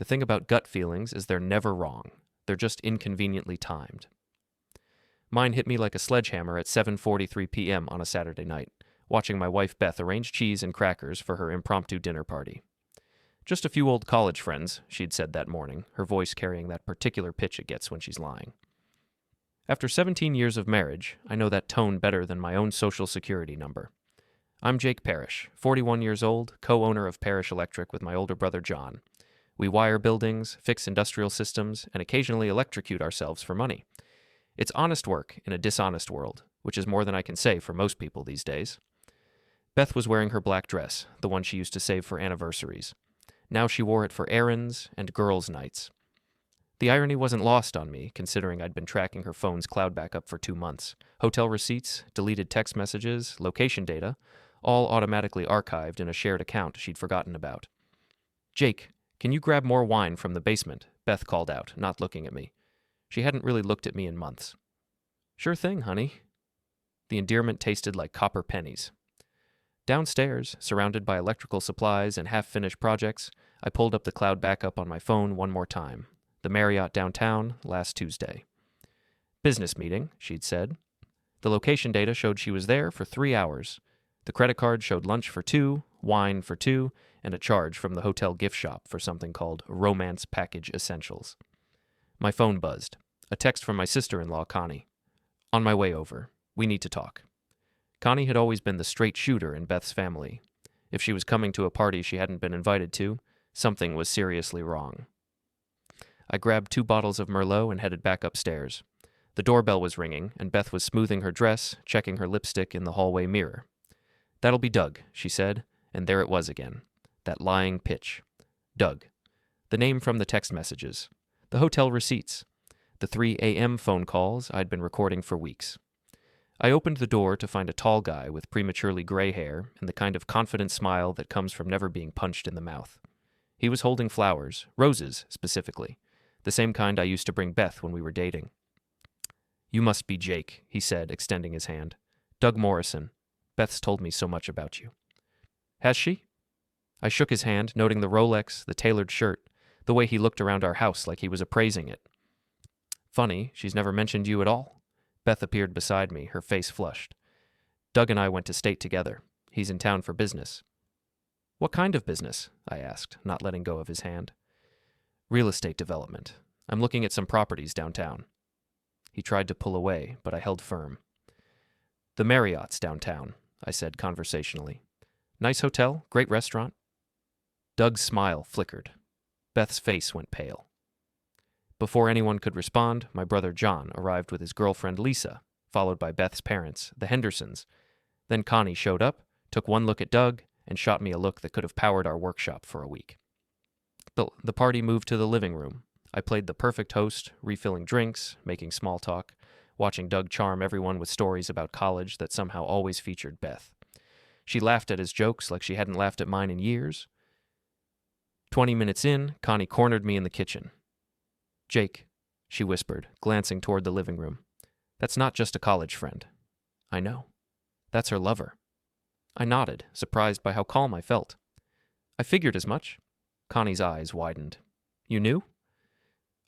The thing about gut feelings is they're never wrong. They're just inconveniently timed. Mine hit me like a sledgehammer at 7:43 p.m. on a Saturday night, watching my wife Beth arrange cheese and crackers for her impromptu dinner party. Just a few old college friends, she'd said that morning, her voice carrying that particular pitch it gets when she's lying. After 17 years of marriage, I know that tone better than my own social security number. I'm Jake Parrish, 41 years old, co-owner of Parrish Electric with my older brother John. We wire buildings, fix industrial systems, and occasionally electrocute ourselves for money. It's honest work in a dishonest world, which is more than I can say for most people these days. Beth was wearing her black dress, the one she used to save for anniversaries. Now she wore it for errands and girls' nights. The irony wasn't lost on me, considering I'd been tracking her phone's cloud backup for 2 months. Hotel receipts, deleted text messages, location data, all automatically archived in a shared account she'd forgotten about. "Jake, can you grab more wine from the basement?" Beth called out, not looking at me. She hadn't really looked at me in months. "Sure thing, honey." The endearment tasted like copper pennies. Downstairs, surrounded by electrical supplies and half-finished projects, I pulled up the cloud backup on my phone one more time. The Marriott downtown, last Tuesday. "Business meeting," she'd said. The location data showed she was there for 3 hours. The credit card showed lunch for 2, wine for 2, and a charge from the hotel gift shop for something called Romance Package Essentials. My phone buzzed. A text from my sister-in-law, Connie. "On my way over. We need to talk." Connie had always been the straight shooter in Beth's family. If she was coming to a party she hadn't been invited to, something was seriously wrong. I grabbed 2 bottles of Merlot and headed back upstairs. The doorbell was ringing, and Beth was smoothing her dress, checking her lipstick in the hallway mirror. "That'll be Doug," she said, and there it was again. That lying pitch. Doug. The name from the text messages. The hotel receipts. The 3 a.m. phone calls I'd been recording for weeks. I opened the door to find a tall guy with prematurely gray hair and the kind of confident smile that comes from never being punched in the mouth. He was holding flowers, roses specifically, the same kind I used to bring Beth when we were dating. "You must be Jake," he said, extending his hand. "Doug Morrison. Beth's told me so much about you." "Has she?" I shook his hand, noting the Rolex, the tailored shirt, the way he looked around our house like he was appraising it. "Funny, she's never mentioned you at all." Beth appeared beside me, her face flushed. "Doug and I went to state together. He's in town for business." "What kind of business?" I asked, not letting go of his hand. "Real estate development. I'm looking at some properties downtown." He tried to pull away, but I held firm. "The Marriott's downtown," I said conversationally. "Nice hotel, great restaurant." Doug's smile flickered. Beth's face went pale. Before anyone could respond, my brother John arrived with his girlfriend Lisa, followed by Beth's parents, the Hendersons. Then Connie showed up, took one look at Doug, and shot me a look that could have powered our workshop for a week. The party moved to the living room. I played the perfect host, refilling drinks, making small talk, watching Doug charm everyone with stories about college that somehow always featured Beth. She laughed at his jokes like she hadn't laughed at mine in years. 20 minutes in, Connie cornered me in the kitchen. "Jake," she whispered, glancing toward the living room. "That's not just a college friend." "I know. That's her lover." I nodded, surprised by how calm I felt. "I figured as much." Connie's eyes widened. "You knew?"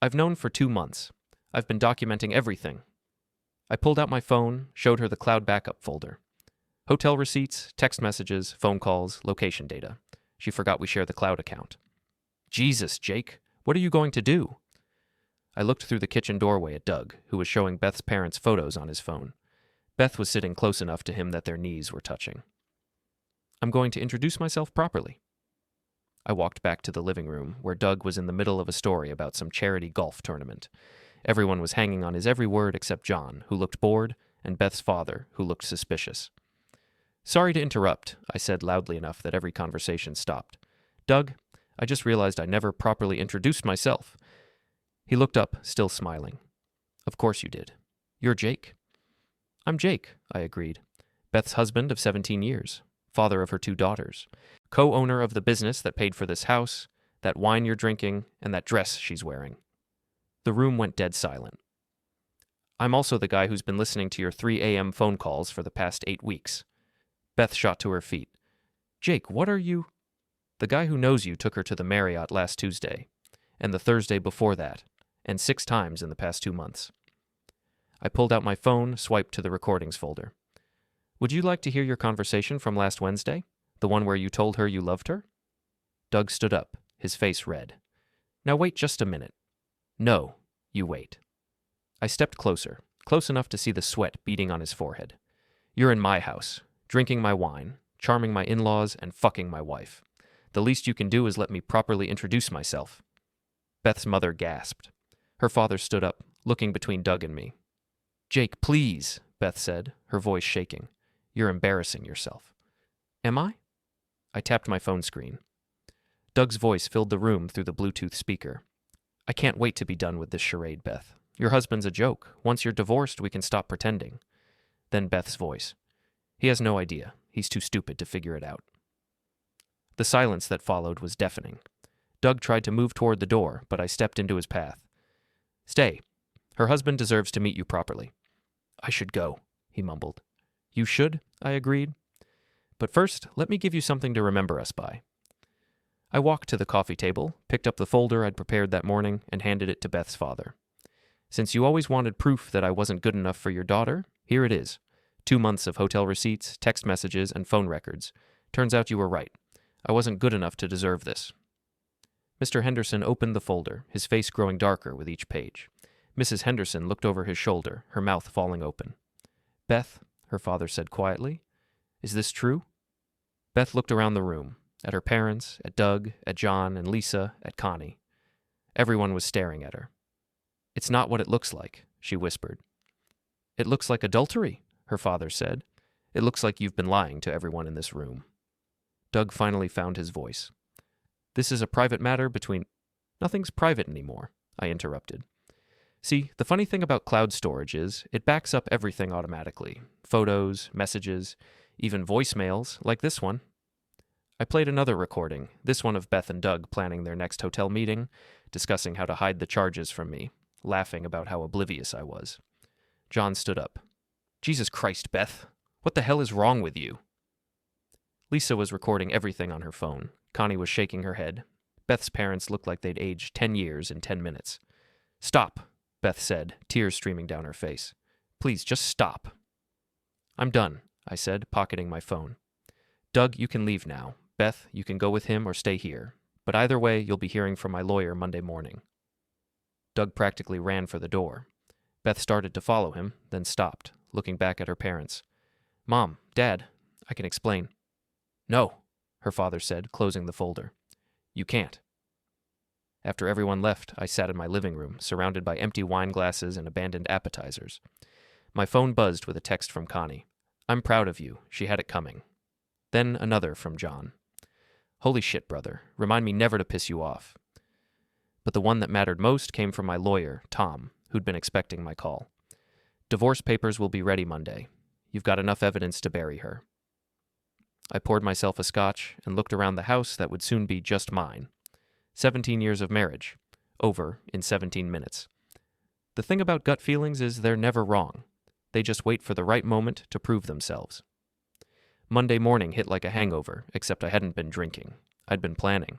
"I've known for 2 months. I've been documenting everything." I pulled out my phone, showed her the cloud backup folder. Hotel receipts, text messages, phone calls, location data. She forgot we share the cloud account. "Jesus, Jake, what are you going to do?" I looked through the kitchen doorway at Doug, who was showing Beth's parents' photos on his phone. Beth was sitting close enough to him that their knees were touching. "I'm going to introduce myself properly." I walked back to the living room, where Doug was in the middle of a story about some charity golf tournament. Everyone was hanging on his every word except John, who looked bored, and Beth's father, who looked suspicious. "Sorry to interrupt," I said loudly enough that every conversation stopped. "Doug, I just realized I never properly introduced myself." He looked up, still smiling. "Of course you did. You're Jake." "I'm Jake," I agreed. "Beth's husband of 17 years, father of her 2 daughters, co-owner of the business that paid for this house, that wine you're drinking, and that dress she's wearing." The room went dead silent. "I'm also the guy who's been listening to your 3 a.m. phone calls for the past 8 weeks. Beth shot to her feet. "Jake, what are you—" "The guy who knows you took her to the Marriott last Tuesday. and the Thursday before that, and 6 times in the past 2 months. I pulled out my phone, swiped to the recordings folder. Would you like to hear your conversation from last Wednesday? The one where you told her you loved her? Doug stood up, his face red. Now wait just a minute. No, you wait. I stepped closer, close enough to see the sweat beading on his forehead. You're in my house, drinking my wine, charming my in-laws, and fucking my wife. The least you can do is let me properly introduce myself. Beth's mother gasped. Her father stood up, looking between Doug and me. Jake, please, Beth said, her voice shaking. You're embarrassing yourself. Am I? I tapped my phone screen. Doug's voice filled the room through the Bluetooth speaker. I can't wait to be done with this charade, Beth. Your husband's a joke. Once you're divorced, we can stop pretending. Then Beth's voice. He has no idea. He's too stupid to figure it out. The silence that followed was deafening. Doug tried to move toward the door, but I stepped into his path. Stay. Her husband deserves to meet you properly. I should go, he mumbled. You should, I agreed. But first, let me give you something to remember us by. I walked to the coffee table, picked up the folder I'd prepared that morning, and handed it to Beth's father. Since you always wanted proof that I wasn't good enough for your daughter, here it is. 2 months of hotel receipts, text messages, and phone records. Turns out you were right. I wasn't good enough to deserve this. Mr. Henderson opened the folder, his face growing darker with each page. Mrs. Henderson looked over his shoulder, her mouth falling open. Beth, her father said quietly, is this true? Beth looked around the room, at her parents, at Doug, at John and Lisa, at Connie. Everyone was staring at her. It's not what it looks like, she whispered. It looks like adultery, her father said. It looks like you've been lying to everyone in this room. Doug finally found his voice. This is a private matter between... Nothing's private anymore, I interrupted. See, the funny thing about cloud storage is it backs up everything automatically. Photos, messages, even voicemails, like this one. I played another recording, this one of Beth and Doug planning their next hotel meeting, discussing how to hide the charges from me, laughing about how oblivious I was. John stood up. Jesus Christ, Beth, what the hell is wrong with you? Lisa was recording everything on her phone. Connie was shaking her head. Beth's parents looked like they'd aged 10 years in 10 minutes. Stop, Beth said, tears streaming down her face. Please, just stop. I'm done, I said, pocketing my phone. Doug, you can leave now. Beth, you can go with him or stay here. But either way, you'll be hearing from my lawyer Monday morning. Doug practically ran for the door. Beth started to follow him, then stopped, looking back at her parents. Mom, Dad, I can explain. No, her father said, closing the folder. You can't. After everyone left, I sat in my living room, surrounded by empty wine glasses and abandoned appetizers. My phone buzzed with a text from Connie. I'm proud of you. She had it coming. Then another from John. Holy shit, brother. Remind me never to piss you off. But the one that mattered most came from my lawyer, Tom, who'd been expecting my call. Divorce papers will be ready Monday. You've got enough evidence to bury her. I poured myself a scotch and looked around the house that would soon be just mine. 17 years of marriage. Over in 17 minutes. The thing about gut feelings is they're never wrong. They just wait for the right moment to prove themselves. Monday morning hit like a hangover, except I hadn't been drinking. I'd been planning.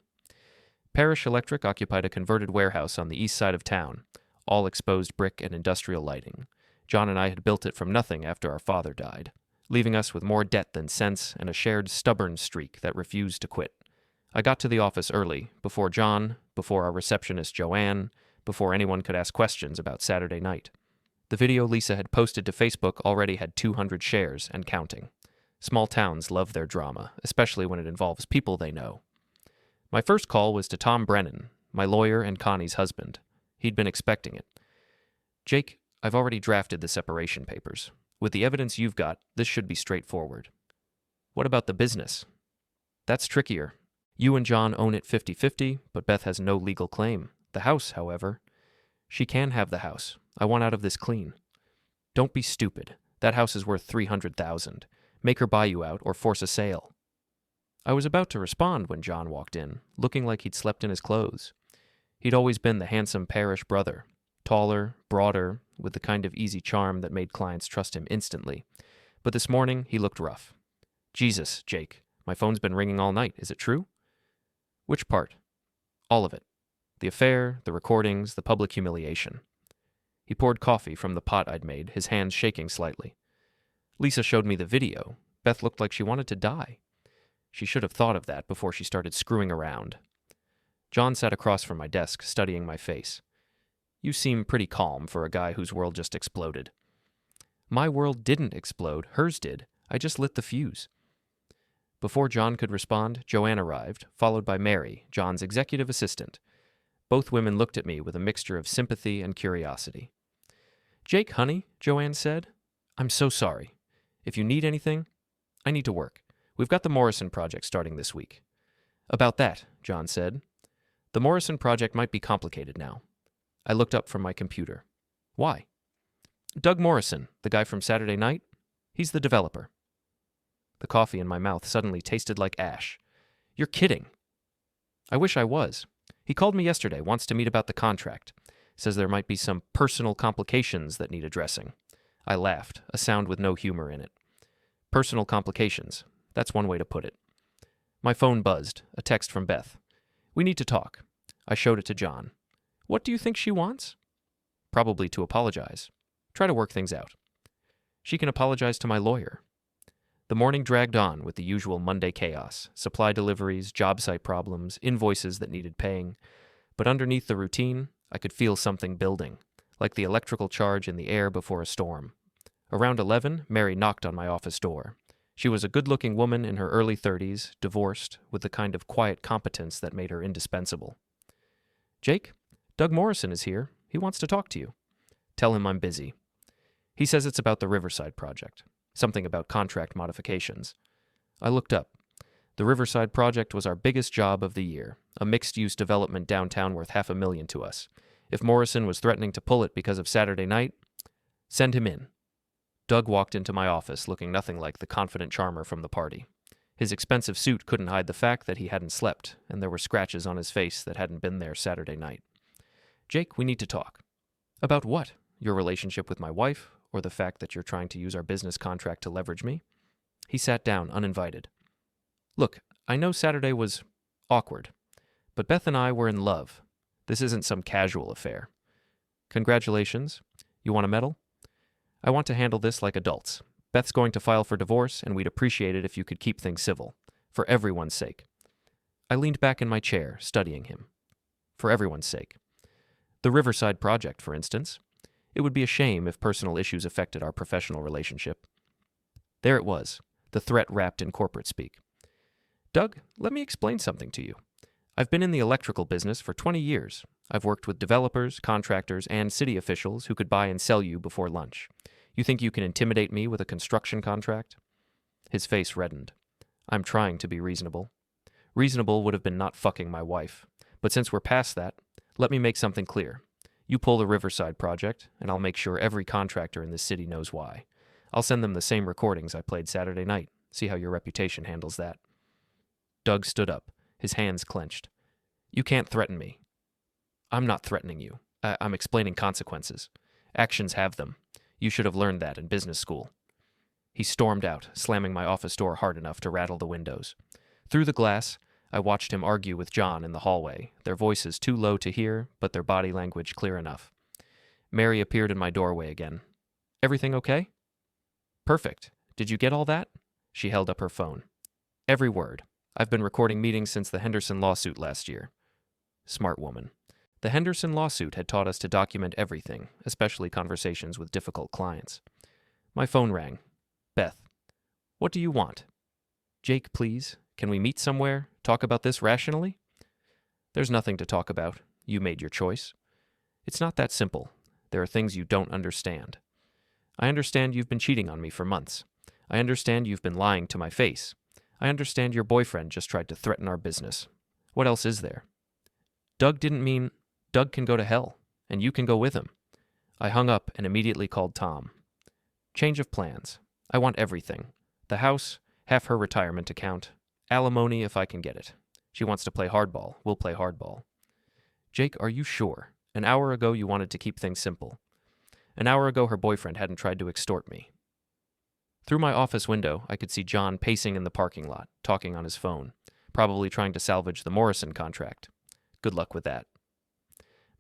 Parrish Electric occupied a converted warehouse on the east side of town, all exposed brick and industrial lighting. John and I had built it from nothing after our father died, leaving us with more debt than sense and a shared stubborn streak that refused to quit. I got to the office early, before John, before our receptionist Joanne, before anyone could ask questions about Saturday night. The video Lisa had posted to Facebook already had 200 shares and counting. Small towns love their drama, especially when it involves people they know. My first call was to Tom Brennan, my lawyer and Connie's husband. He'd been expecting it. Jake, I've already drafted the separation papers. With the evidence you've got, this should be straightforward. What about the business? That's trickier. You and John own it 50-50, but Beth has no legal claim. The house, however, she can have the house. I want out of this clean. Don't be stupid. That house is worth $300,000. Make her buy you out or force a sale. I was about to respond when John walked in, looking like he'd slept in his clothes. He'd always been the handsome Parrish brother, taller, broader, with the kind of easy charm that made clients trust him instantly. But this morning, he looked rough. Jesus, Jake, my phone's been ringing all night. Is it true? Which part? All of it. The affair, the recordings, the public humiliation. He poured coffee from the pot I'd made, his hands shaking slightly. Lisa showed me the video. Beth looked like she wanted to die. She should have thought of that before she started screwing around. John sat across from my desk, studying my face. You seem pretty calm for a guy whose world just exploded. My world didn't explode, hers did. I just lit the fuse. Before John could respond, Joanne arrived, followed by Mary, John's executive assistant. Both women looked at me with a mixture of sympathy and curiosity. Jake, honey, Joanne said, I'm so sorry. If you need anything, I need to work. We've got the Morrison project starting this week. About that, John said. The Morrison project might be complicated now. I looked up from my computer. Why? Doug Morrison, the guy from Saturday Night, he's the developer. The coffee in my mouth suddenly tasted like ash. You're kidding. I wish I was. He called me yesterday, wants to meet about the contract. Says there might be some personal complications that need addressing. I laughed, a sound with no humor in it. Personal complications. That's one way to put it. My phone buzzed, a text from Beth. We need to talk. I showed it to John. What do you think she wants? Probably to apologize. Try to work things out. She can apologize to my lawyer. The morning dragged on with the usual Monday chaos, supply deliveries, job site problems, invoices that needed paying. But underneath the routine, I could feel something building, like the electrical charge in the air before a storm. Around 11, Mary knocked on my office door. She was a good-looking woman in her early 30s, divorced, with the kind of quiet competence that made her indispensable. Jake, Doug Morrison is here. He wants to talk to you. Tell him I'm busy. He says it's about the Riverside project. Something about contract modifications. I looked up. The Riverside project was our biggest job of the year, a mixed-use development downtown worth $500,000 to us. If Morrison was threatening to pull it because of Saturday night, send him in. Doug walked into my office looking nothing like the confident charmer from the party. His expensive suit couldn't hide the fact that he hadn't slept, and there were scratches on his face that hadn't been there Saturday night. Jake, we need to talk. About what? Your relationship with my wife, or the fact that you're trying to use our business contract to leverage me? He sat down, uninvited. Look, I know Saturday was awkward, but Beth and I were in love. This isn't some casual affair. Congratulations. You want a medal? I want to handle this like adults. Beth's going to file for divorce, and we'd appreciate it if you could keep things civil. For everyone's sake. I leaned back in my chair, studying him. For everyone's sake. The Riverside project, for instance. It would be a shame if personal issues affected our professional relationship. There it was, the threat wrapped in corporate speak. Doug, let me explain something to you. I've been in the electrical business for 20 years. I've worked with developers, contractors, and city officials who could buy and sell you before lunch. You think you can intimidate me with a construction contract? His face reddened. I'm trying to be reasonable. Reasonable would have been not fucking my wife. But since we're past that, let me make something clear. You pull the Riverside project, and I'll make sure every contractor in this city knows why. I'll send them the same recordings I played Saturday night. See how your reputation handles that. Doug stood up, his hands clenched. You can't threaten me. I'm not threatening you. I'm explaining consequences. Actions have them. You should have learned that in business school. He stormed out, slamming my office door hard enough to rattle the windows. Through the glass, I watched him argue with John in the hallway, their voices too low to hear, but their body language clear enough. Mary appeared in my doorway again. Everything okay? Perfect. Did you get all that? She held up her phone. Every word. I've been recording meetings since the Henderson lawsuit last year. Smart woman. The Henderson lawsuit had taught us to document everything, especially conversations with difficult clients. My phone rang. Beth. What do you want? Jake, please. Can we meet somewhere? Talk about this rationally? There's nothing to talk about. You made your choice. It's not that simple. There are things you don't understand. I understand you've been cheating on me for months. I understand you've been lying to my face. I understand your boyfriend just tried to threaten our business. What else is there? Doug didn't mean Doug can go to hell, and you can go with him. I hung up and immediately called Tom. Change of plans. I want everything. The house, half her retirement account, alimony if I can get it. She wants to play hardball. We'll play hardball. Jake, are you sure? An hour ago you wanted to keep things simple. An hour ago her boyfriend hadn't tried to extort me. Through my office window, I could see John pacing in the parking lot, talking on his phone, probably trying to salvage the Morrison contract. Good luck with that.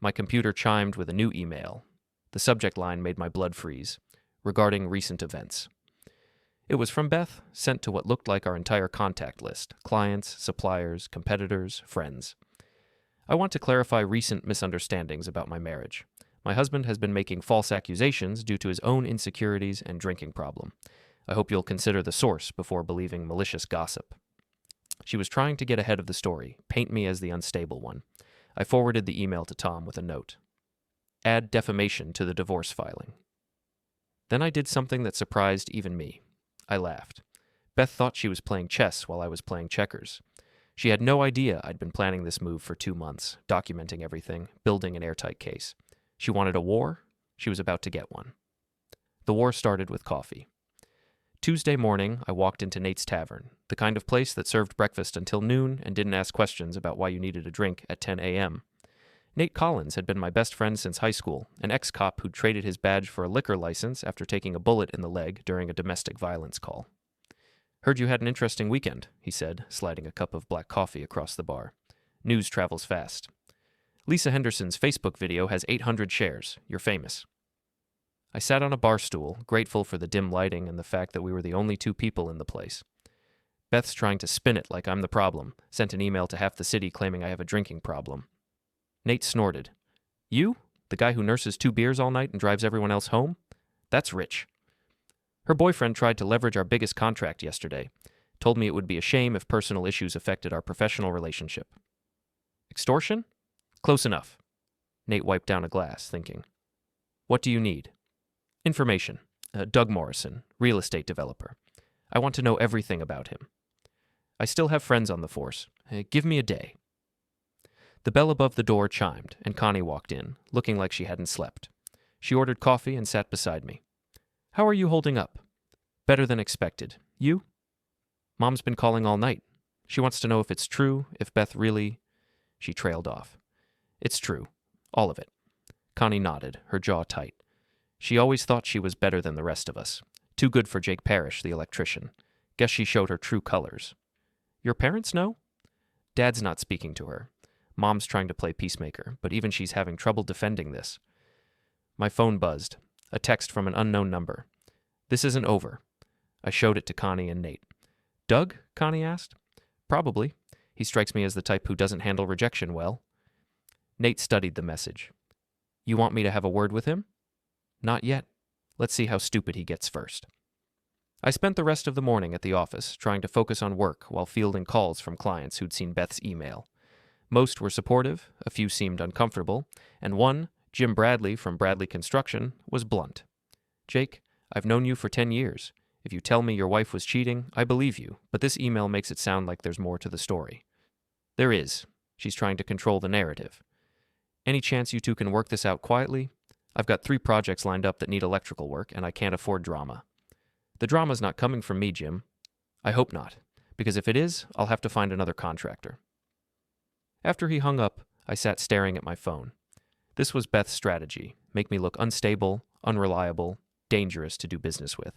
My computer chimed with a new email. The subject line made my blood freeze. Regarding recent events. It was from Beth, sent to what looked like our entire contact list: clients, suppliers, competitors, friends. I want to clarify recent misunderstandings about my marriage. My husband has been making false accusations due to his own insecurities and drinking problem. I hope you'll consider the source before believing malicious gossip. She was trying to get ahead of the story, paint me as the unstable one. I forwarded the email to Tom with a note. Add defamation to the divorce filing. Then I did something that surprised even me. I laughed. Beth thought she was playing chess while I was playing checkers. She had no idea I'd been planning this move for 2 months, documenting everything, building an airtight case. She wanted a war. She was about to get one. The war started with coffee. Tuesday morning, I walked into Nate's Tavern, the kind of place that served breakfast until noon and didn't ask questions about why you needed a drink at 10 a.m. Nate Collins had been my best friend since high school, an ex-cop who'd traded his badge for a liquor license after taking a bullet in the leg during a domestic violence call. Heard you had an interesting weekend, he said, sliding a cup of black coffee across the bar. News travels fast. Lisa Henderson's Facebook video has 800 shares. You're famous. I sat on a bar stool, grateful for the dim lighting and the fact that we were the only 2 people in the place. Beth's trying to spin it like I'm the problem, sent an email to half the city claiming I have a drinking problem. Nate snorted. You? The guy who nurses 2 beers all night and drives everyone else home? That's rich. Her boyfriend tried to leverage our biggest contract yesterday. Told me it would be a shame if personal issues affected our professional relationship. Extortion? Close enough. Nate wiped down a glass, thinking. What do you need? Information. Doug Morrison, real estate developer. I want to know everything about him. I still have friends on the force. Give me a day. The bell above the door chimed, and Connie walked in, looking like she hadn't slept. She ordered coffee and sat beside me. How are you holding up? Better than expected. You? Mom's been calling all night. She wants to know if it's true, if Beth really... She trailed off. It's true. All of it. Connie nodded, her jaw tight. She always thought she was better than the rest of us. Too good for Jake Parrish, the electrician. Guess she showed her true colors. Your parents know? Dad's not speaking to her. Mom's trying to play peacemaker, but even she's having trouble defending this. My phone buzzed. A text from an unknown number. This isn't over. I showed it to Connie and Nate. Doug? Connie asked. Probably. He strikes me as the type who doesn't handle rejection well. Nate studied the message. You want me to have a word with him? Not yet. Let's see how stupid he gets first. I spent the rest of the morning at the office, trying to focus on work while fielding calls from clients who'd seen Beth's email. Most were supportive, a few seemed uncomfortable, and one, Jim Bradley from Bradley Construction, was blunt. Jake, I've known you for 10 years. If you tell me your wife was cheating, I believe you, but this email makes it sound like there's more to the story. There is. She's trying to control the narrative. Any chance you 2 can work this out quietly? I've got 3 projects lined up that need electrical work, and I can't afford drama. The drama's not coming from me, Jim. I hope not, because if it is, I'll have to find another contractor. After he hung up, I sat staring at my phone. This was Beth's strategy, make me look unstable, unreliable, dangerous to do business with.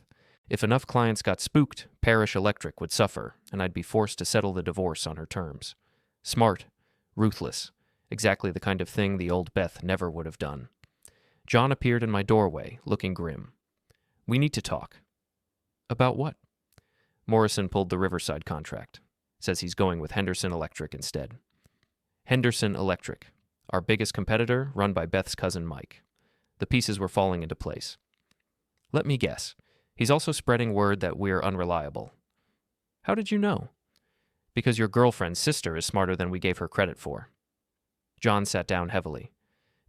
If enough clients got spooked, Parrish Electric would suffer, and I'd be forced to settle the divorce on her terms. Smart, ruthless, exactly the kind of thing the old Beth never would have done. John appeared in my doorway, looking grim. We need to talk. About what? Morrison pulled the Riverside contract. Says he's going with Henderson Electric instead. Henderson Electric, our biggest competitor, run by Beth's cousin Mike. The pieces were falling into place. Let me guess. He's also spreading word that we're unreliable. How did you know? Because your girlfriend's sister is smarter than we gave her credit for. John sat down heavily.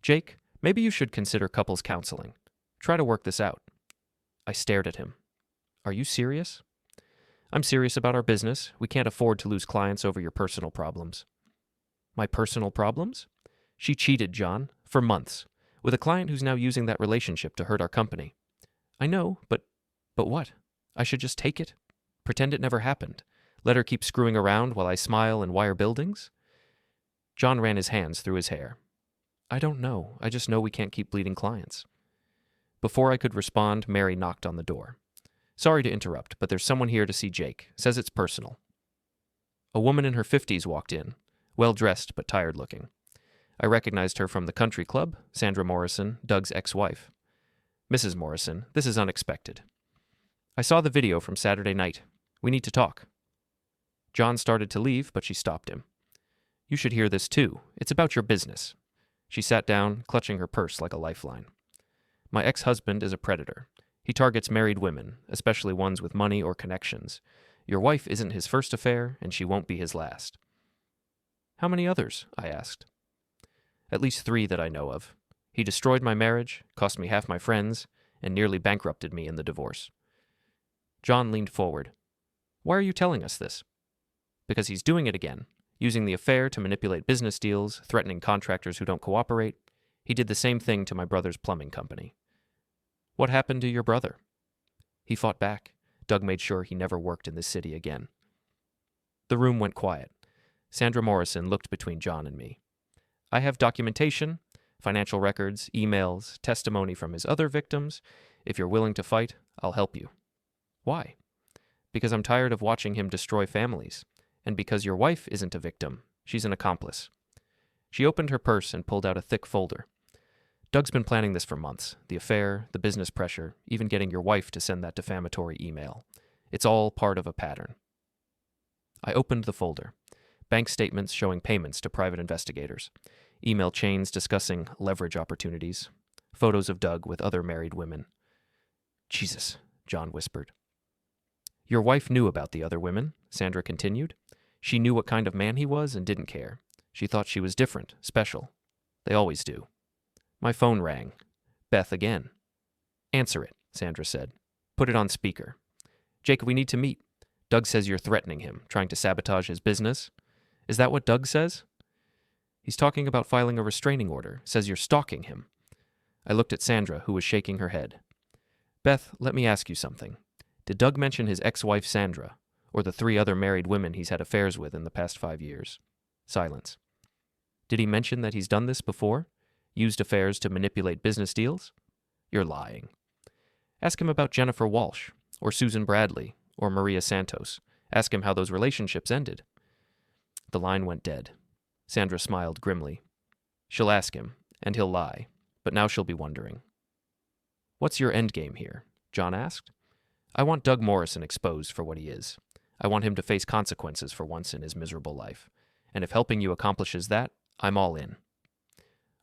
Jake, maybe you should consider couples counseling. Try to work this out. I stared at him. Are you serious? I'm serious about our business. We can't afford to lose clients over your personal problems. My personal problems? She cheated, John, for months, with a client who's now using that relationship to hurt our company. I know, but what? I should just take it? Pretend it never happened? Let her keep screwing around while I smile and wire buildings? John ran his hands through his hair. I don't know. I just know we can't keep bleeding clients. Before I could respond, Mary knocked on the door. Sorry to interrupt, but there's someone here to see Jake. Says it's personal. A woman in her 50s walked in, well-dressed but tired-looking. I recognized her from the country club, Sandra Morrison, Doug's ex-wife. Mrs. Morrison, this is unexpected. I saw the video from Saturday night. We need to talk. John started to leave, but she stopped him. You should hear this too. It's about your business. She sat down, clutching her purse like a lifeline. My ex-husband is a predator. He targets married women, especially ones with money or connections. Your wife isn't his first affair, and she won't be his last. How many others? I asked. At least 3 that I know of. He destroyed my marriage, cost me half my friends, and nearly bankrupted me in the divorce. John leaned forward. Why are you telling us this? Because he's doing it again, using the affair to manipulate business deals, threatening contractors who don't cooperate. He did the same thing to my brother's plumbing company. What happened to your brother? He fought back. Doug made sure he never worked in this city again. The room went quiet. Sandra Morrison looked between John and me. I have documentation, financial records, emails, testimony from his other victims. If you're willing to fight, I'll help you. Why? Because I'm tired of watching him destroy families. And because your wife isn't a victim, she's an accomplice. She opened her purse and pulled out a thick folder. Doug's been planning this for months. The affair, the business pressure, even getting your wife to send that defamatory email. It's all part of a pattern. I opened the folder. Bank statements showing payments to private investigators. Email chains discussing leverage opportunities. Photos of Doug with other married women. Jesus, John whispered. Your wife knew about the other women, Sandra continued. She knew what kind of man he was and didn't care. She thought she was different, special. They always do. My phone rang. Beth again. Answer it, Sandra said. Put it on speaker. Jake, we need to meet. Doug says you're threatening him, trying to sabotage his business. Is that what Doug says? He's talking about filing a restraining order, says you're stalking him. I looked at Sandra, who was shaking her head. Beth, let me ask you something. Did Doug mention his ex-wife Sandra, or the 3 other married women he's had affairs with in the past 5 years? Silence. Did he mention that he's done this before? Used affairs to manipulate business deals? You're lying. Ask him about Jennifer Walsh, or Susan Bradley, or Maria Santos. Ask him how those relationships ended. The line went dead. Sandra smiled grimly. She'll ask him, and he'll lie, but now she'll be wondering. What's your endgame here? John asked. I want Doug Morrison exposed for what he is. I want him to face consequences for once in his miserable life. And if helping you accomplishes that, I'm all in.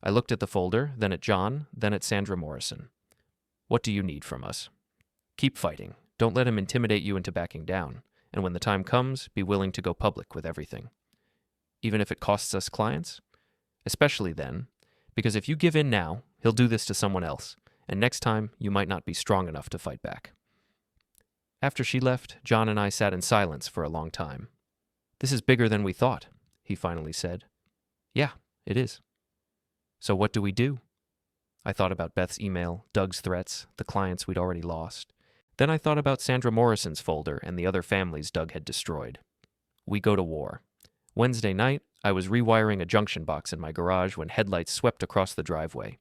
I looked at the folder, then at John, then at Sandra Morrison. What do you need from us? Keep fighting. Don't let him intimidate you into backing down. And when the time comes, be willing to go public with everything. Even if it costs us clients? Especially then, because if you give in now, he'll do this to someone else, and next time you might not be strong enough to fight back. After she left, John and I sat in silence for a long time. This is bigger than we thought, he finally said. Yeah, it is. So what do we do? I thought about Beth's email, Doug's threats, the clients we'd already lost. Then I thought about Sandra Morrison's folder and the other families Doug had destroyed. We go to war. Wednesday night, I was rewiring a junction box in my garage when headlights swept across the driveway.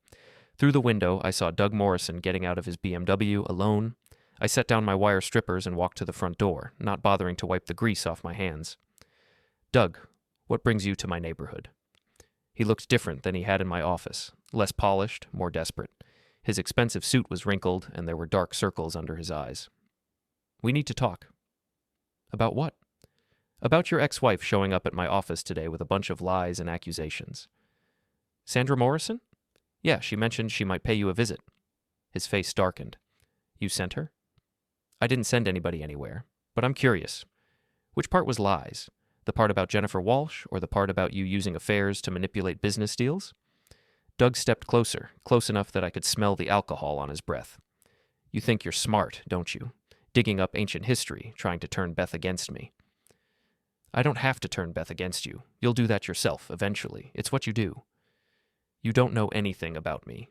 Through the window, I saw Doug Morrison getting out of his BMW alone. I set down my wire strippers and walked to the front door, not bothering to wipe the grease off my hands. Doug, what brings you to my neighborhood? He looked different than he had in my office, less polished, more desperate. His expensive suit was wrinkled, and there were dark circles under his eyes. We need to talk. About what? About your ex-wife showing up at my office today with a bunch of lies and accusations. Sandra Morrison? Yeah, she mentioned she might pay you a visit. His face darkened. You sent her? I didn't send anybody anywhere, but I'm curious. Which part was lies? The part about Jennifer Walsh, or the part about you using affairs to manipulate business deals? Doug stepped closer, close enough that I could smell the alcohol on his breath. You think you're smart, don't you? Digging up ancient history, trying to turn Beth against me. I don't have to turn Beth against you. You'll do that yourself, eventually. It's what you do. You don't know anything about me.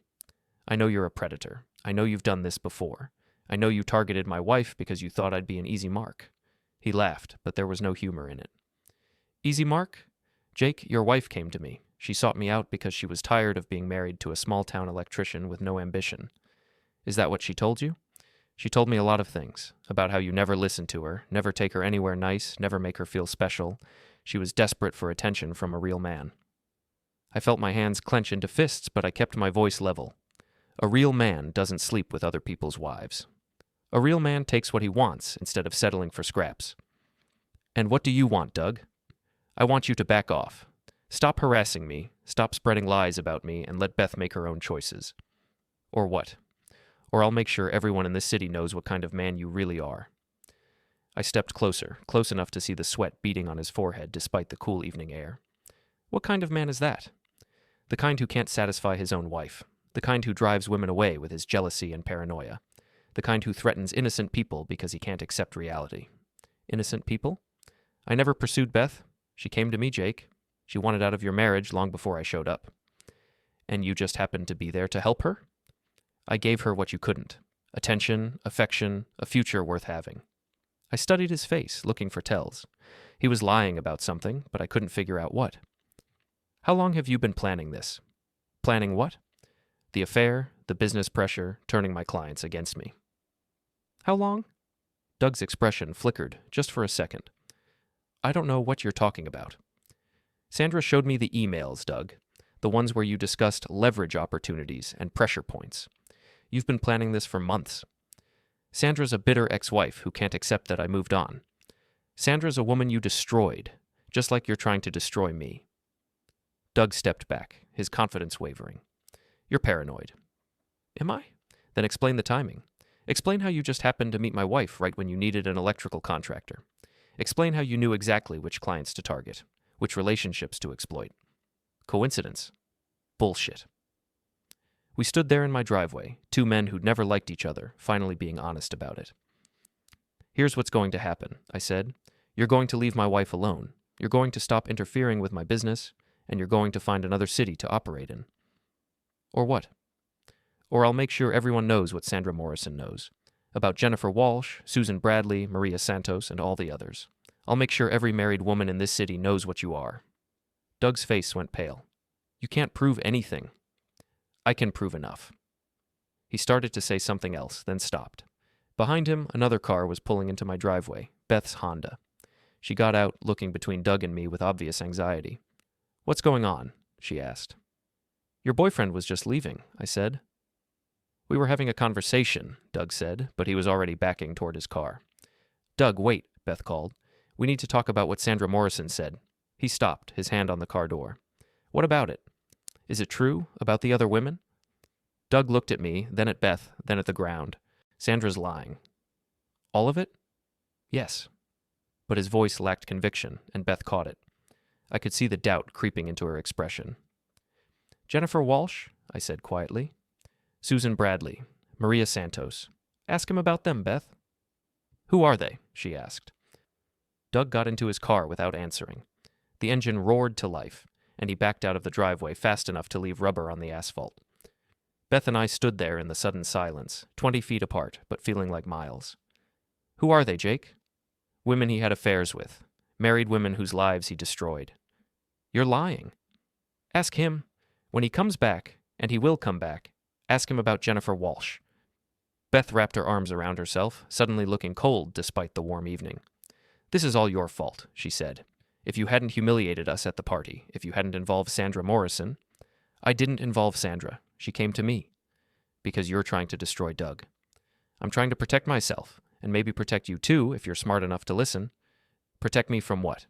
I know you're a predator. I know you've done this before. I know you targeted my wife because you thought I'd be an easy mark. He laughed, but there was no humor in it. Easy mark? Jake, your wife came to me. She sought me out because she was tired of being married to a small-town electrician with no ambition. Is that what she told you? She told me a lot of things, about how you never listen to her, never take her anywhere nice, never make her feel special. She was desperate for attention from a real man. I felt my hands clench into fists, but I kept my voice level. A real man doesn't sleep with other people's wives. A real man takes what he wants instead of settling for scraps. And what do you want, Doug? I want you to back off. Stop harassing me, stop spreading lies about me, and let Beth make her own choices. Or what? Or I'll make sure everyone in this city knows what kind of man you really are. I stepped closer, close enough to see the sweat beading on his forehead despite the cool evening air. What kind of man is that? The kind who can't satisfy his own wife. The kind who drives women away with his jealousy and paranoia. The kind who threatens innocent people because he can't accept reality. Innocent people? I never pursued Beth. She came to me, Jake. She wanted out of your marriage long before I showed up. And you just happened to be there to help her? I gave her what you couldn't. Attention, affection, a future worth having. I studied his face, looking for tells. He was lying about something, but I couldn't figure out what. How long have you been planning this? Planning what? The affair, the business pressure, turning my clients against me. How long? Doug's expression flickered, just for a second. I don't know what you're talking about. Sandra showed me the emails, Doug. The ones where you discussed leverage opportunities and pressure points. You've been planning this for months. Sandra's a bitter ex-wife who can't accept that I moved on. Sandra's a woman you destroyed, just like you're trying to destroy me. Doug stepped back, his confidence wavering. You're paranoid. Am I? Then explain the timing. Explain how you just happened to meet my wife right when you needed an electrical contractor. Explain how you knew exactly which clients to target, which relationships to exploit. Coincidence? Bullshit. We stood there in my driveway, two men who'd never liked each other, finally being honest about it. Here's what's going to happen, I said. You're going to leave my wife alone. You're going to stop interfering with my business, and you're going to find another city to operate in. Or what? Or I'll make sure everyone knows what Sandra Morrison knows. About Jennifer Walsh, Susan Bradley, Maria Santos, and all the others. I'll make sure every married woman in this city knows what you are. Doug's face went pale. You can't prove anything. I can prove enough. He started to say something else, then stopped. Behind him, another car was pulling into my driveway, Beth's Honda. She got out, looking between Doug and me with obvious anxiety. What's going on? She asked. Your boyfriend was just leaving, I said. We were having a conversation, Doug said, but he was already backing toward his car. Doug, wait, Beth called. We need to talk about what Sandra Morrison said. He stopped, his hand on the car door. What about it? Is it true, about the other women? Doug looked at me, then at Beth, then at the ground. Sandra's lying. All of it? Yes. But his voice lacked conviction, and Beth caught it. I could see the doubt creeping into her expression. Jennifer Walsh, I said quietly. Susan Bradley, Maria Santos. Ask him about them, Beth. Who are they? She asked. Doug got into his car without answering. The engine roared to life, and he backed out of the driveway fast enough to leave rubber on the asphalt. Beth and I stood there in the sudden silence, 20 feet apart, but feeling like miles. Who are they, Jake? Women he had affairs with. Married women whose lives he destroyed. You're lying. Ask him. When he comes back, and he will come back, ask him about Jennifer Walsh. Beth wrapped her arms around herself, suddenly looking cold despite the warm evening. This is all your fault, she said. If you hadn't humiliated us at the party, if you hadn't involved Sandra Morrison. I didn't involve Sandra. She came to me. Because you're trying to destroy Doug. I'm trying to protect myself, and maybe protect you too if you're smart enough to listen. Protect me from what?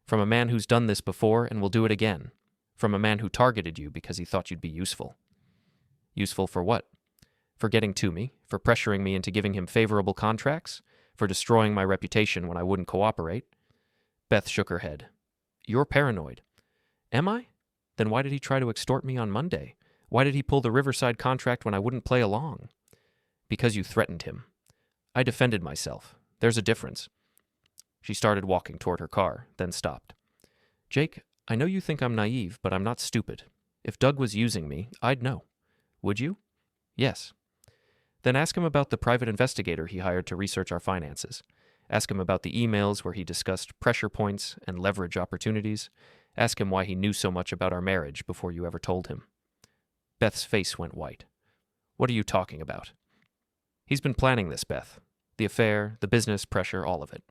From a man who's done this before and will do it again. From a man who targeted you because he thought you'd be useful. Useful for what? For getting to me, for pressuring me into giving him favorable contracts, for destroying my reputation when I wouldn't cooperate. Beth shook her head. You're paranoid. Am I? Then why did he try to extort me on Monday? Why did he pull the Riverside contract when I wouldn't play along? Because you threatened him. I defended myself. There's a difference. She started walking toward her car, then stopped. Jake, I know you think I'm naive, but I'm not stupid. If Doug was using me, I'd know. Would you? Yes. Then ask him about the private investigator he hired to research our finances. Ask him about the emails where he discussed pressure points and leverage opportunities. Ask him why he knew so much about our marriage before you ever told him. Beth's face went white. What are you talking about? He's been planning this, Beth. The affair, the business pressure, all of it.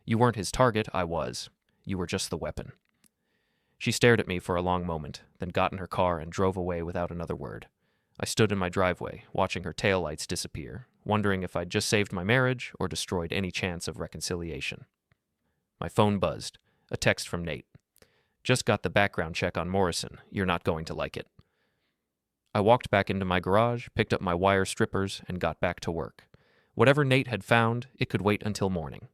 You weren't his target, I was. You were just the weapon. She stared at me for a long moment, then got in her car and drove away without another word. I stood in my driveway, watching her taillights disappear, wondering if I'd just saved my marriage or destroyed any chance of reconciliation. My phone buzzed. A text from Nate. Just got the background check on Morrison. You're not going to like it. I walked back into my garage, picked up my wire strippers, and got back to work. Whatever Nate had found, it could wait until morning.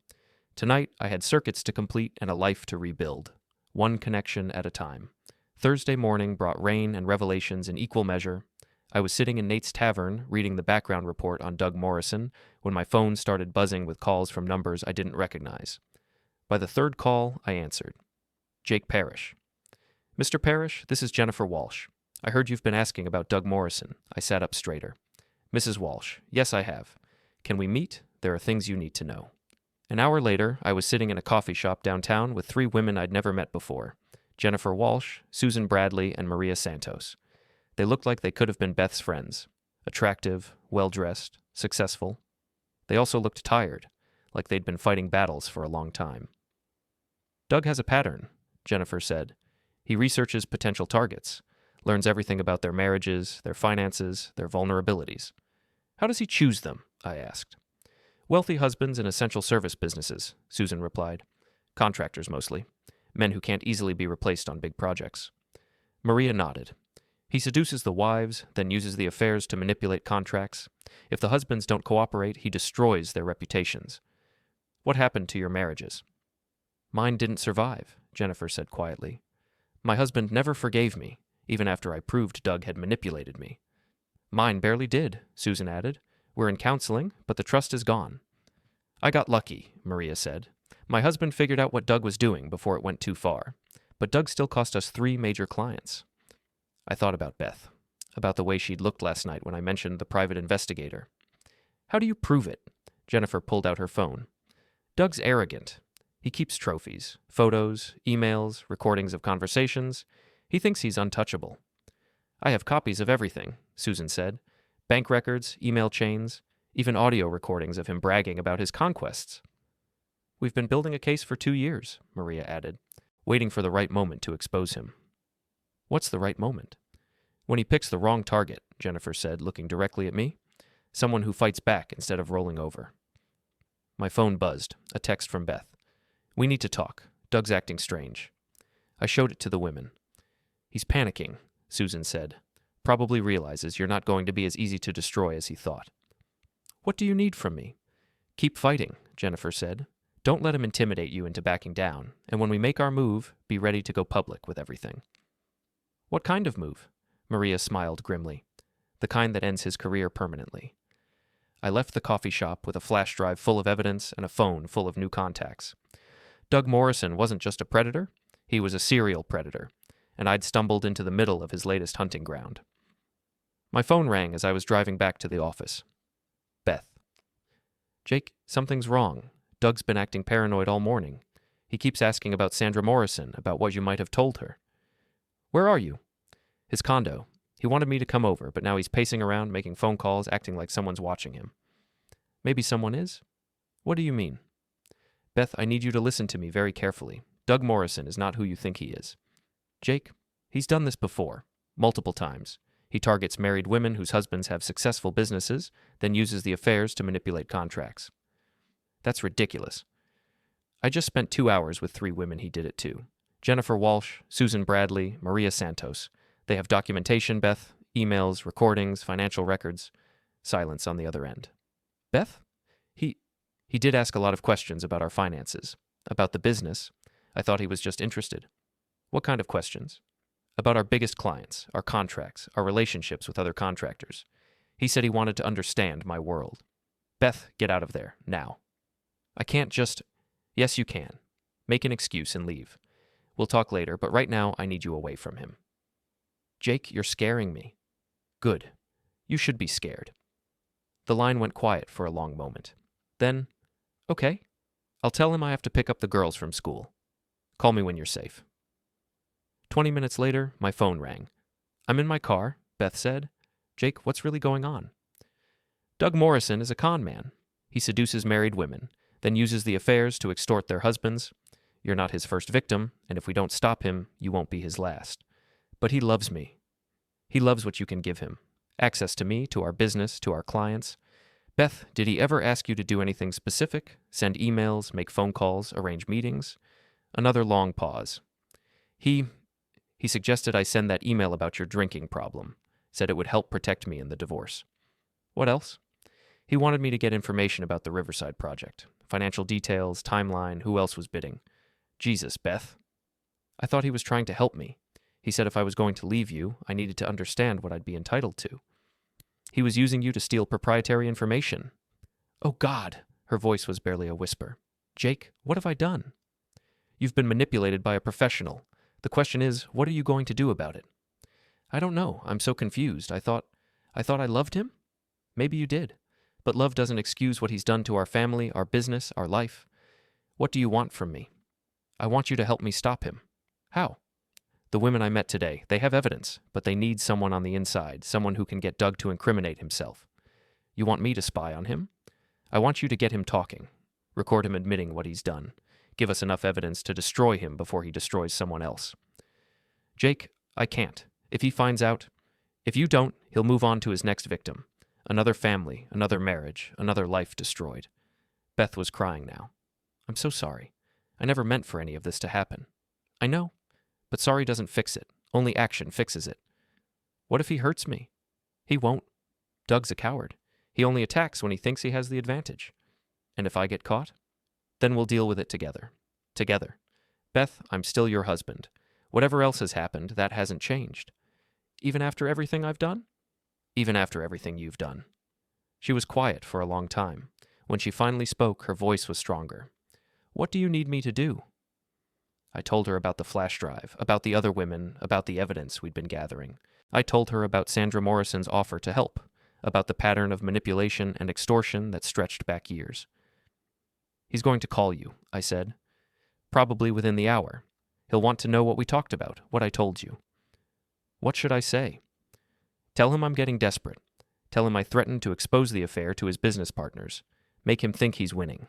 Tonight, I had circuits to complete and a life to rebuild. One connection at a time. Thursday morning brought rain and revelations in equal measure. I was sitting in Nate's tavern, reading the background report on Doug Morrison, when my phone started buzzing with calls from numbers I didn't recognize. By the third call, I answered. Jake Parrish. Mr. Parrish, this is Jennifer Walsh. I heard you've been asking about Doug Morrison. I sat up straighter. Mrs. Walsh. Yes, I have. Can we meet? There are things you need to know. An hour later, I was sitting in a coffee shop downtown with 3 women I'd never met before. Jennifer Walsh, Susan Bradley, and Maria Santos. They looked like they could have been Beth's friends. Attractive, well-dressed, successful. They also looked tired, like they'd been fighting battles for a long time. Doug has a pattern, Jennifer said. He researches potential targets, learns everything about their marriages, their finances, their vulnerabilities. How does he choose them? I asked. Wealthy husbands in essential service businesses, Susan replied. Contractors mostly. Men who can't easily be replaced on big projects. Maria nodded. He seduces the wives, then uses the affairs to manipulate contracts. If the husbands don't cooperate, he destroys their reputations. What happened to your marriages? Mine didn't survive, Jennifer said quietly. My husband never forgave me, even after I proved Doug had manipulated me. Mine barely did, Susan added. We're in counseling, but the trust is gone. I got lucky, Maria said. My husband figured out what Doug was doing before it went too far, but Doug still cost us 3 major clients. I thought about Beth, about the way she'd looked last night when I mentioned the private investigator. How do you prove it? Jennifer pulled out her phone. Doug's arrogant. He keeps trophies, photos, emails, recordings of conversations. He thinks he's untouchable. I have copies of everything, Susan said. Bank records, email chains, even audio recordings of him bragging about his conquests. We've been building a case for 2 years, Maria added, waiting for the right moment to expose him. What's the right moment? When he picks the wrong target, Jennifer said, looking directly at me. Someone who fights back instead of rolling over. My phone buzzed, a text from Beth. We need to talk. Doug's acting strange. I showed it to the women. He's panicking, Susan said. Probably realizes you're not going to be as easy to destroy as he thought. What do you need from me? Keep fighting, Jennifer said. Don't let him intimidate you into backing down, and when we make our move, be ready to go public with everything. What kind of move? Maria smiled grimly. The kind that ends his career permanently. I left the coffee shop with a flash drive full of evidence and a phone full of new contacts. Doug Morrison wasn't just a predator, he was a serial predator, and I'd stumbled into the middle of his latest hunting ground. My phone rang as I was driving back to the office. Beth. Jake, something's wrong. Doug's been acting paranoid all morning. He keeps asking about Sandra Morrison, about what you might have told her. Where are you? His condo. He wanted me to come over, but now he's pacing around, making phone calls, acting like someone's watching him. Maybe someone is? What do you mean? Beth, I need you to listen to me very carefully. Doug Morrison is not who you think he is. Jake, he's done this before, multiple times. He targets married women whose husbands have successful businesses, then uses the affairs to manipulate contracts. That's ridiculous. I just spent 2 hours with 3 women he did it to. Jennifer Walsh, Susan Bradley, Maria Santos. They have documentation, Beth, emails, recordings, financial records. Silence on the other end. Beth? He did ask a lot of questions about our finances, about the business. I thought he was just interested. What kind of questions? About our biggest clients, our contracts, our relationships with other contractors. He said he wanted to understand my world. Beth, get out of there, now. I can't just... Yes, you can. Make an excuse and leave. We'll talk later, but right now I need you away from him. Jake, you're scaring me. Good. You should be scared. The line went quiet for a long moment. Then, okay, I'll tell him I have to pick up the girls from school. Call me when you're safe. 20 minutes later, my phone rang. I'm in my car, Beth said. Jake, what's really going on? Doug Morrison is a con man. He seduces married women, then uses the affairs to extort their husbands. You're not his first victim, and if we don't stop him, you won't be his last. But he loves me. He loves what you can give him. Access to me, to our business, to our clients. Beth, did he ever ask you to do anything specific? Send emails, make phone calls, arrange meetings? Another long pause. He suggested I send that email about your drinking problem. Said it would help protect me in the divorce. What else? He wanted me to get information about the Riverside project. Financial details, timeline, who else was bidding. Jesus, Beth. I thought he was trying to help me. He said if I was going to leave you, I needed to understand what I'd be entitled to. He was using you to steal proprietary information. Oh, God! Her voice was barely a whisper. Jake, what have I done? You've been manipulated by a professional. The question is, what are you going to do about it? I don't know. I'm so confused. I thought I loved him? Maybe you did. But love doesn't excuse what he's done to our family, our business, our life. What do you want from me? I want you to help me stop him. How? The women I met today, they have evidence, but they need someone on the inside, someone who can get Doug to incriminate himself. You want me to spy on him? I want you to get him talking. Record him admitting what he's done. Give us enough evidence to destroy him before he destroys someone else. Jake, I can't. If he finds out, if you don't, he'll move on to his next victim. Another family, another marriage, another life destroyed. Beth was crying now. I'm so sorry. I never meant for any of this to happen. I know, but sorry doesn't fix it. Only action fixes it. What if he hurts me? He won't. Doug's a coward. He only attacks when he thinks he has the advantage. And if I get caught? Then we'll deal with it together. Together. Beth, I'm still your husband. Whatever else has happened, that hasn't changed. Even after everything I've done? Even after everything you've done. She was quiet for a long time. When she finally spoke, her voice was stronger. What do you need me to do? I told her about the flash drive, about the other women, about the evidence we'd been gathering. I told her about Sandra Morrison's offer to help, about the pattern of manipulation and extortion that stretched back years. He's going to call you, I said. Probably within the hour. He'll want to know what we talked about, what I told you. What should I say? Tell him I'm getting desperate. Tell him I threatened to expose the affair to his business partners. Make him think he's winning.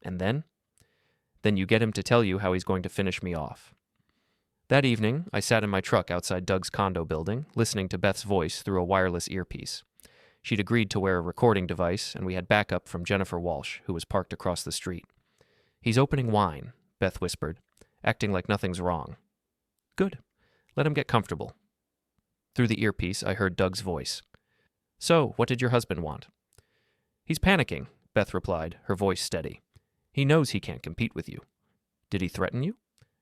And then? Then you get him to tell you how he's going to finish me off. That evening, I sat in my truck outside Doug's condo building, listening to Beth's voice through a wireless earpiece. She'd agreed to wear a recording device, and we had backup from Jennifer Walsh, who was parked across the street. He's opening wine, Beth whispered, acting like nothing's wrong. Good. Let him get comfortable. Through the earpiece, I heard Doug's voice. So, what did your husband want? He's panicking, Beth replied, her voice steady. He knows he can't compete with you. Did he threaten you?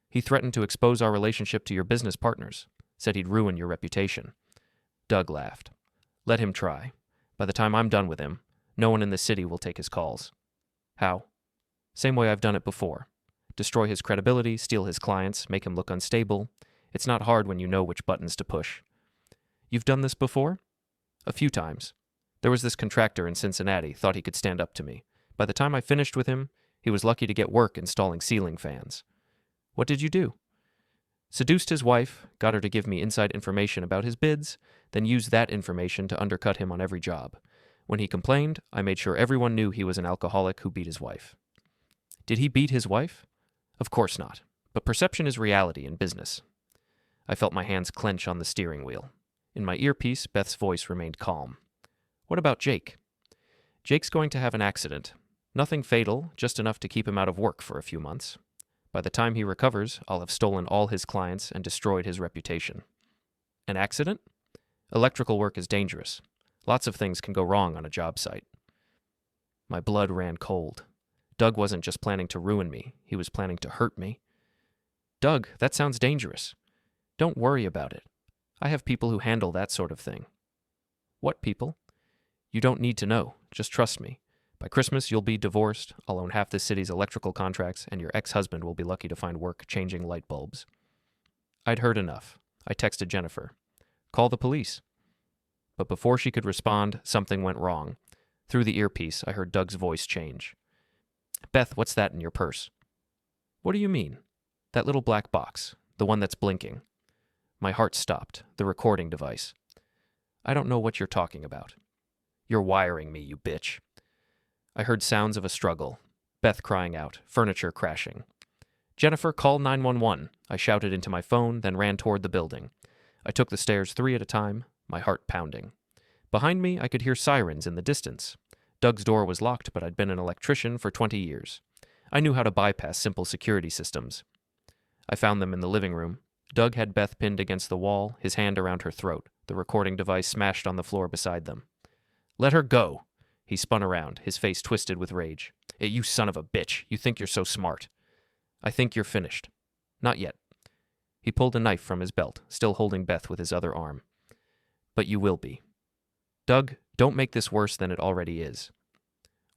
He threatened to expose our relationship to your business partners. Said he'd ruin your reputation. Doug laughed. Let him try. By the time I'm done with him, no one in the city will take his calls. How? Same way I've done it before. Destroy his credibility, steal his clients, make him look unstable. It's not hard when you know which buttons to push. You've done this before? A few times. There was this contractor in Cincinnati, thought he could stand up to me. By the time I finished with him, he was lucky to get work installing ceiling fans. What did you do? Seduced his wife, got her to give me inside information about his bids, then used that information to undercut him on every job. When he complained, I made sure everyone knew he was an alcoholic who beat his wife. Did he beat his wife? Of course not, but perception is reality in business. I felt my hands clench on the steering wheel. In my earpiece, Beth's voice remained calm. What about Jake? Jake's going to have an accident. Nothing fatal, just enough to keep him out of work for a few months. By the time he recovers, I'll have stolen all his clients and destroyed his reputation. An accident? Electrical work is dangerous. Lots of things can go wrong on a job site. My blood ran cold. Doug wasn't just planning to ruin me, he was planning to hurt me. Doug, that sounds dangerous. Don't worry about it. I have people who handle that sort of thing. What people? You don't need to know. Just trust me. By Christmas, you'll be divorced, I'll own half the city's electrical contracts, and your ex-husband will be lucky to find work changing light bulbs. I'd heard enough. I texted Jennifer. Call the police. But before she could respond, something went wrong. Through the earpiece, I heard Doug's voice change. Beth, what's that in your purse? What do you mean? That little black box, the one that's blinking. My heart stopped, the recording device. I don't know what you're talking about. You're wiring me, you bitch. I heard sounds of a struggle. Beth crying out, furniture crashing. "Jennifer, call 911. I shouted into my phone, then ran toward the building. I took the stairs 3 at a time, my heart pounding. Behind me, I could hear sirens in the distance. Doug's door was locked, but I'd been an electrician for 20 years. I knew how to bypass simple security systems. I found them in the living room. Doug had Beth pinned against the wall, his hand around her throat, the recording device smashed on the floor beside them. "Let her go!" He spun around, his face twisted with rage. "Hey, you son of a bitch, you think you're so smart. I think you're finished. Not yet." He pulled a knife from his belt, still holding Beth with his other arm. "But you will be. Doug, don't make this worse than it already is.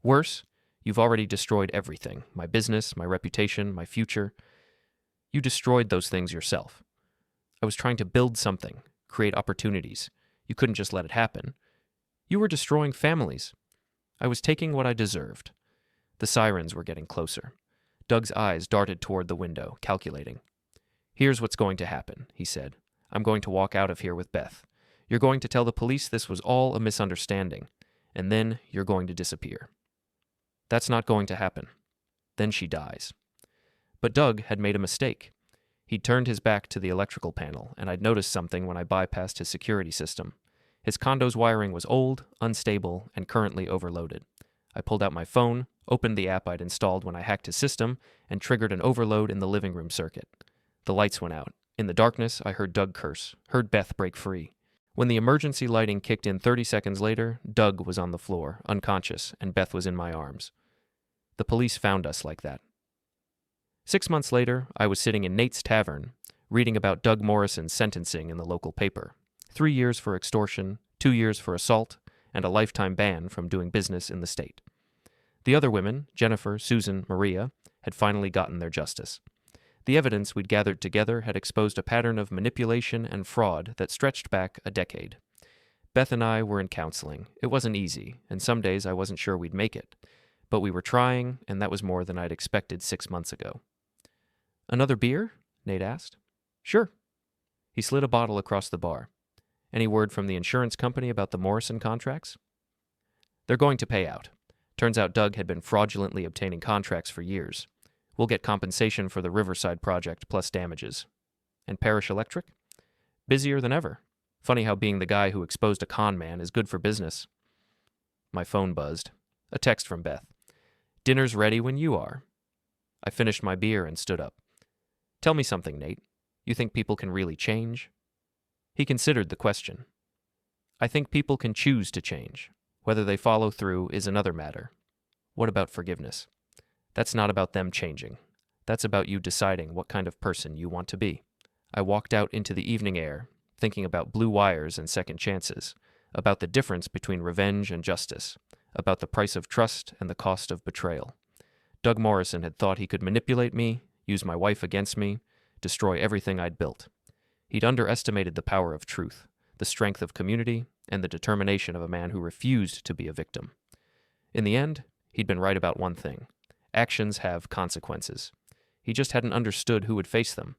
Worse? You've already destroyed everything. My business, my reputation, my future. You destroyed those things yourself. I was trying to build something, create opportunities. You couldn't just let it happen. You were destroying families. I was taking what I deserved." The sirens were getting closer. Doug's eyes darted toward the window, calculating. "Here's what's going to happen," he said. "I'm going to walk out of here with Beth. You're going to tell the police this was all a misunderstanding, and then you're going to disappear. That's not going to happen. Then she dies." But Doug had made a mistake. He'd turned his back to the electrical panel, and I'd noticed something when I bypassed his security system. His condo's wiring was old, unstable, and currently overloaded. I pulled out my phone, opened the app I'd installed when I hacked his system, and triggered an overload in the living room circuit. The lights went out. In the darkness, I heard Doug curse, heard Beth break free. When the emergency lighting kicked in 30 seconds later, Doug was on the floor, unconscious, and Beth was in my arms. The police found us like that. 6 months later, I was sitting in Nate's Tavern, reading about Doug Morrison's sentencing in the local paper. 3 years for extortion, 2 years for assault, and a lifetime ban from doing business in the state. The other women, Jennifer, Susan, Maria, had finally gotten their justice. The evidence we'd gathered together had exposed a pattern of manipulation and fraud that stretched back a decade. Beth and I were in counseling. It wasn't easy, and some days I wasn't sure we'd make it. But we were trying, and that was more than I'd expected 6 months ago. "Another beer?" Nate asked. "Sure." He slid a bottle across the bar. "Any word from the insurance company about the Morrison contracts?" "They're going to pay out. Turns out Doug had been fraudulently obtaining contracts for years. We'll get compensation for the Riverside project plus damages." "And Parrish Electric?" "Busier than ever. Funny how being the guy who exposed a con man is good for business." My phone buzzed. A text from Beth. "Dinner's ready when you are." I finished my beer and stood up. "Tell me something, Nate. You think people can really change?" He considered the question. "I think people can choose to change. Whether they follow through is another matter. What about forgiveness? That's not about them changing. That's about you deciding what kind of person you want to be." I walked out into the evening air, thinking about blue wires and second chances, about the difference between revenge and justice, about the price of trust and the cost of betrayal. Doug Morrison had thought he could manipulate me, use my wife against me, destroy everything I'd built. He'd underestimated the power of truth, the strength of community, and the determination of a man who refused to be a victim. In the end, he'd been right about one thing. Actions have consequences. He just hadn't understood who would face them.